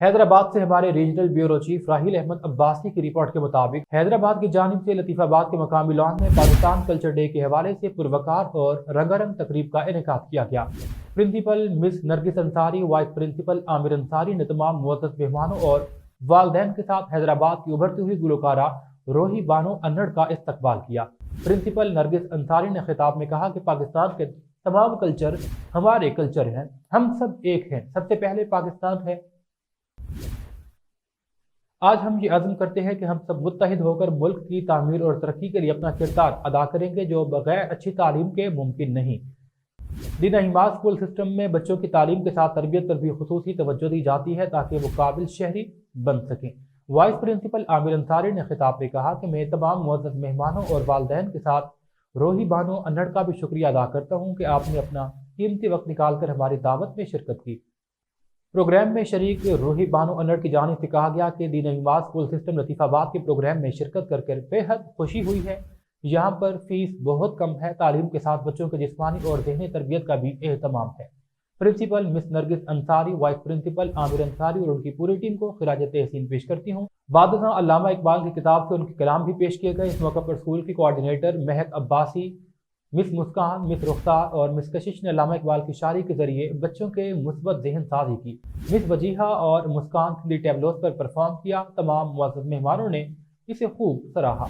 حیدرآباد سے ہمارے regional bureau chief Raheel Ahmed Abbasi کی رپورٹ کے مطابق حیدرآباد کی جانب سے لطیف آباد کے مقامی لان میں پاکستان کلچر ڈے کے حوالے سے پروقار اور رنگا رنگ تقریب کا انعقاد کیا گیا۔ پرنسپل مس نرگس انصاری، وائس پرنسپل عامر انصاری نے تمام معزز مہمانوں اور والدین کے ساتھ حیدرآباد کی ابھرتی ہوئی گلوکارہ روحی بانو انڑ کا استقبال کیا۔ پرنسپل نرگس انصاری نے خطاب میں کہا کہ پاکستان کے تمام کلچر ہمارے کلچر ہیں، ہم سب ایک ہیں، سب سے پہلے پاکستان ہے۔ آج ہم یہ عزم کرتے ہیں کہ ہم سب متحد ہو کر ملک کی تعمیر اور ترقی کے لیے اپنا کردار ادا کریں گے، جو بغیر اچھی تعلیم کے ممکن نہیں۔ دین حماد اسکول سسٹم میں بچوں کی تعلیم کے ساتھ تربیت پر بھی خصوصی توجہ دی جاتی ہے تاکہ وہ قابل شہری بن سکیں۔ وائس پرنسپل عامر انصاری نے خطاب میں کہا کہ میں تمام معزز مہمانوں اور والدین کے ساتھ روحی بانو انڑ کا بھی شکریہ ادا کرتا ہوں کہ آپ نے اپنا قیمتی وقت نکال کر ہماری دعوت میں شرکت کی۔ پروگرام میں شریک روحی بانو انڑ کی جانب سے کہا گیا کہ دین حماد اسکول سسٹم لطیف آباد کے پروگرام میں شرکت کر بے حد خوشی ہوئی ہے۔ یہاں پر فیس بہت کم ہے، تعلیم کے ساتھ بچوں کے جسمانی اور ذہنی تربیت کا بھی اہتمام ہے۔ پرنسپل مس نرگس انصاری، وائس پرنسپل عامر انصاری اور ان کی پوری ٹیم کو خراج تحسین پیش کرتی ہوں۔ بعد ازاں علامہ اقبال کی کتاب سے ان کے کلام بھی پیش کیے گئے۔ اس موقع پر اسکول کی کوآرڈینیٹر مہک عباسی، مس مسکان، مس رخسار اور مس کشش نے علامہ اقبال کی شاعری کے ذریعے بچوں کے مثبت ذہن سازی کی۔ مس وجیحہ اور مسکان 3 ٹیبلوز پر پرفارم کیا۔ تمام معزز مہمانوں نے اسے خوب سراہا۔